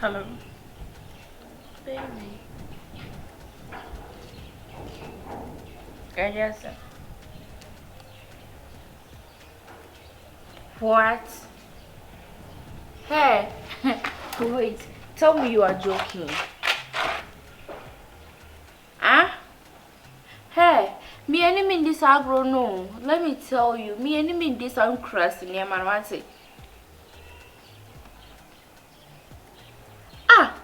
Hello. Baby. Yes. What? Hey. Wait. Tell me you are joking. Huh? Hey. Me enemy in this agro no. Let me tell you. Me enemy in this uncrust near Manwati. Ah.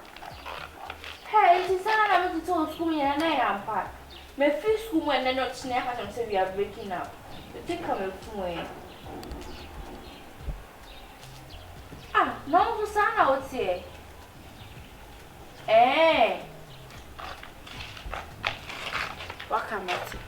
Hey, it is not to tell school and I am part. My first school when they're not snap and say we are breaking up. You think I'm a fool. Ah, no, the sun out here. Eh. What can I say?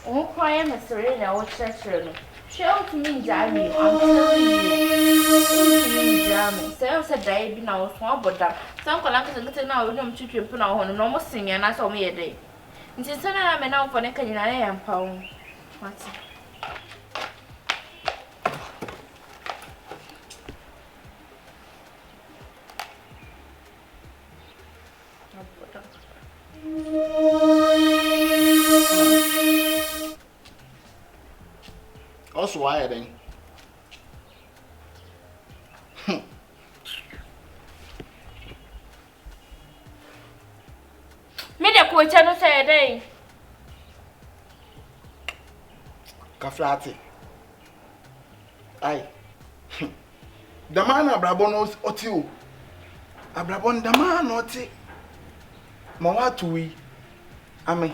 Oh, quiet, Mr. Rena, what church? Show to me, Jamie. I'm telling you. Jamie. Say, said, baby, now, small but that. Some collectors a little now, we don't treat you put on no more singing, and I saw me a day. It's a son I'm an out for the canyon, I am pound. What's it? Also, why then? Me the coach no say day. Kaflati. Aye. The man abrabon oti o. Abrabon the man oti. Ma watu wi. Amen.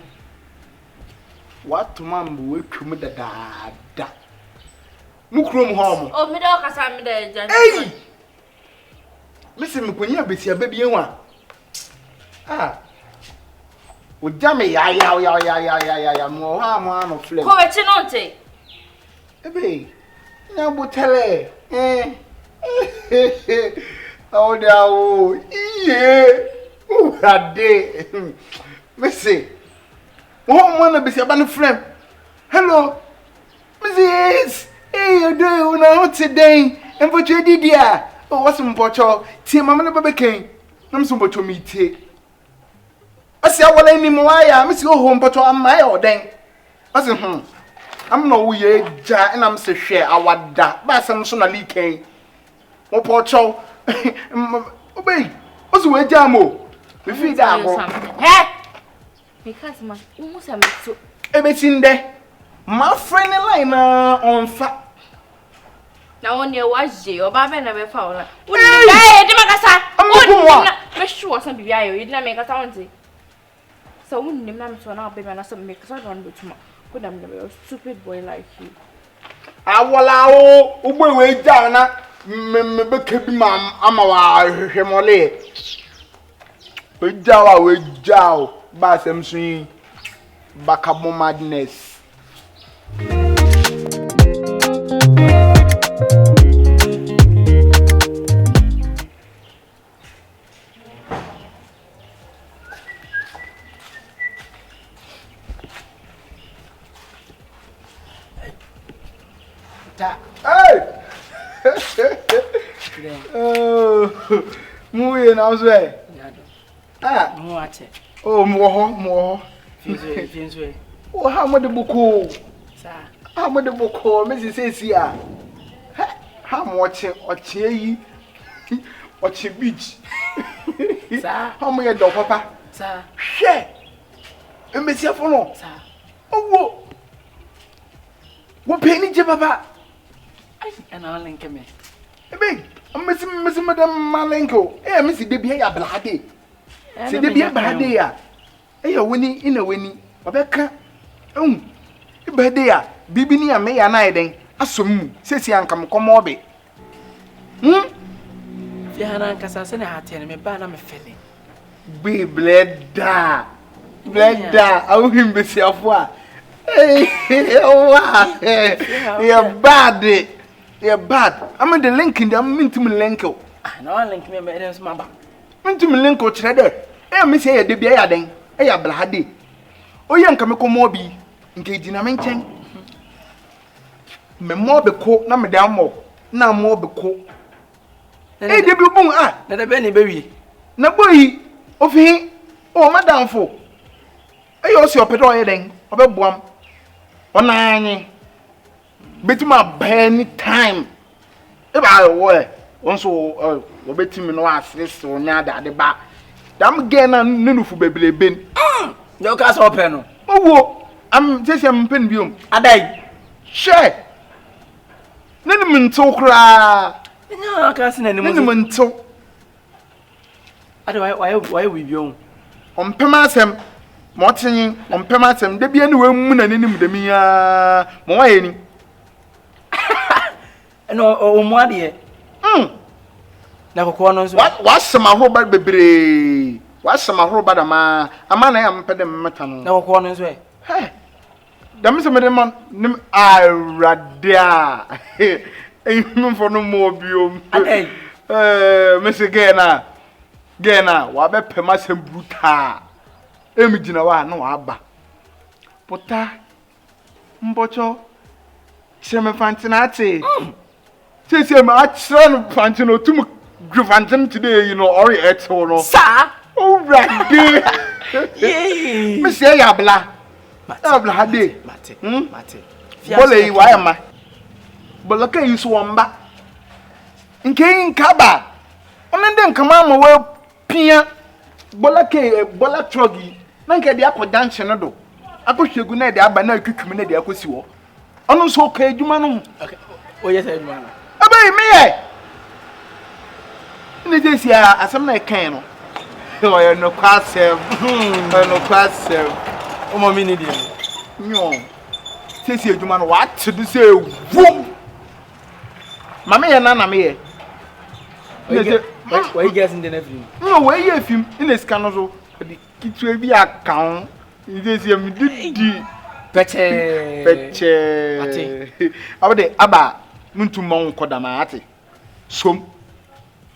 What man we twum da. Mukrom home. Oh, me do kasa me the jan. Hey! Listen, me kwanya betia ba bi enwa. Ah. O jame ya mo ha mo ano flame. Ko we chi no nte. Ebe. Nya botele. Oh dawo. Iye. Ade. Missy. Wo mo na betia ba no flame. Hello. Mrs. Hey, you do now today? And what you did here? Oh, what's some bottle? Tea, Mamma Baby. I'm some bottle meat. I see I will any more. I miss your home bottle on my order. I said, I'm no way, and I'm so share our that, but some son of leaking. Oh, bottle. Obey. What's the way, Jamo? We feed down. Hey! Because my almost a so everything there. My friend line on fat. Now on your watch, or Baba never found. What did you make? I'm sure some people you didn't make a sound. So when the man to now, baby, and I some make so don't do too much. Put them a stupid boy like you. I will allow Uwe down. Maybe mam, I'm a hemole. With Jaw, Bassam swing, Backabo madness. Hey! Oh, Muye now say. Ah, watch it. Oh, more. Oh, how much the book? Sir. How much the book? Mrs. says here. How much or watching beach? Sir. How many dog, Papa? Sir. Share. And Miss Yafono. Sir. Oh, what penny, Papa? And I'll link me. Big, I'm missing Madame Malenko. Eh, Missy Debbie, a blade. See, Debbie, a bad day. Eh, a winning in a winning. Rebecca. Oh, a bad day. Bibini and May and I then. Assume, says young come orbit. If you had Uncle Sasson, I tell me, but I'm a filling. Be bled da. Bled da. I will him be self what. Hey, oh, you're bad. You're bad. I'm in the link in the mintum lenko. No, I'll link me, but it's my back. Mintum lenko shredder. Eh, Miss Debbie, I then. Eh, a blade. Oh, young come mobi. Engaging a mention. me mo be ko na me da mo na mo be ko e de bi bun na da be ni be wi na boyi ofi o madamfo e yo si opedo ye den obeboam ona anyi betima ba any time e ba wo e onso obetimi no asese onya ade ba dam ge na nunufu bebleben yo ka so pe no owo am tese am pen biom adai she nani minto kra nya ka se na ni nani minto ade why we biom ompema asem motinyin ompema asem de bia ne wemu na nanim de miya mo waye ni no o mu ade na kokko no so wasema ho ba bebre wasema ho ba da ma ama na ya mpede mmeta no na kokko no so he dam se me de man nim aradia ehim for no mo biom adai mese gena wa be pema sem bruta emi gina wa na wa ba pota mbocho cheme fantinate sese ma achira no fantino tum gfantin today you know ori eto no sa o rade yey me se ya bla abla hade mate bole yi wa ma bole ka yi so wamba nke nkaba onende nkama ma we pia bola trogi na nke de akoda nche no do akohwegu na de aba na atwitwum na de akosi wo ono so ka adwuma no okay o yes adwuma no abai me ye ni je sia asem na kan no o ye no kwasem no kwasem o mo mi ni di nyo sesi adwuma no wa tede se wu mama ye na me ye why guys in the never no why ye film in a scan so the kitu bi account is ye me didi peche ate aba muntumon kodama ate som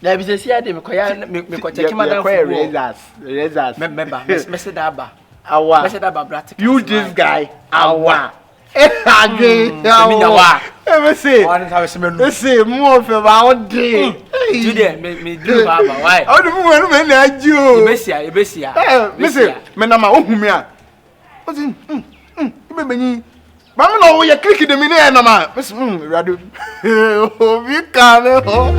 na bi se sia de me koya me ko check madam for razors member message da aba awa message da aba brat you this guy awa again awa me say on how se me no me say mo fe ba o dey you there me do baba why o du mo no me na ajo e besia me say me na ma ohumi a o say be benyi ba me no wo ye click de me na ma me say rado o bi ka me ho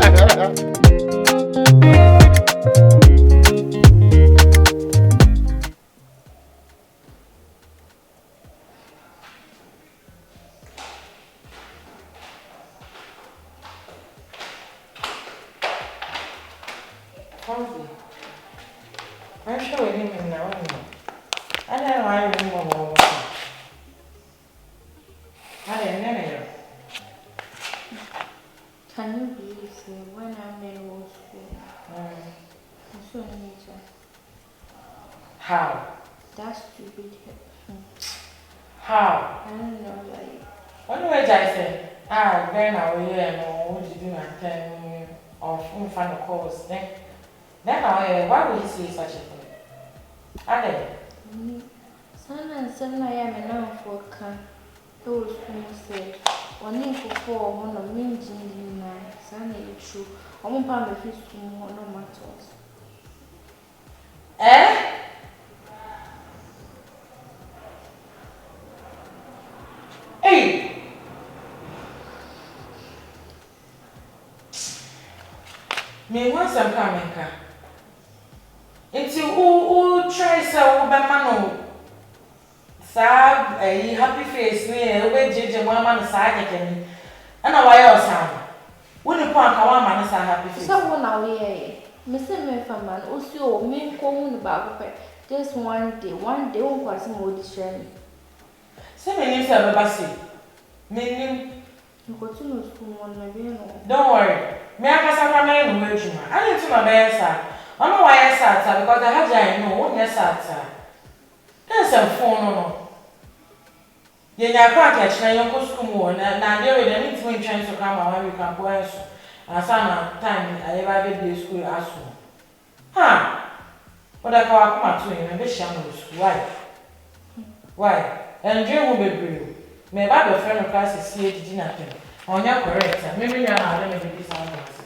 I'm sure we didn't know. I don't know why you didn't know. I didn't know. Can you believe when I'm in school? I'm so nature. How? That's stupid. How? I don't know, like. What do I say? Then I will hear what you do and 10 of infant calls. Then why would you say such a thing? Ade. Sana I am enough for can. Those who say, one for one of me, Sana is true. I won't find the fish to no matters. Eh? Hey! Me want some coming car. Into who try so Bamano. Sab a happy face near where JJ Mamma side again. And a wire sound. Wouldn't point our man is a happy face. Someone now, yeah. Mr. Mefferman, also, me calling about just one day won't pass more discerning. Say my name's a bassy. Meaning, you got to know school one, maybe. Don't worry. Me I pass a man in the way. I need to my bedside. I know why I sat because I had I know what yes sat. There's a phone no. You can't catch na your school na there we need to trying to come when we can go and some time I ever be school aso. Ha. What I call come to him and be sham school. Why? And dream will be brave. Me ba be friend no class see edi na tem. Onya correct. Me me na na me be this house.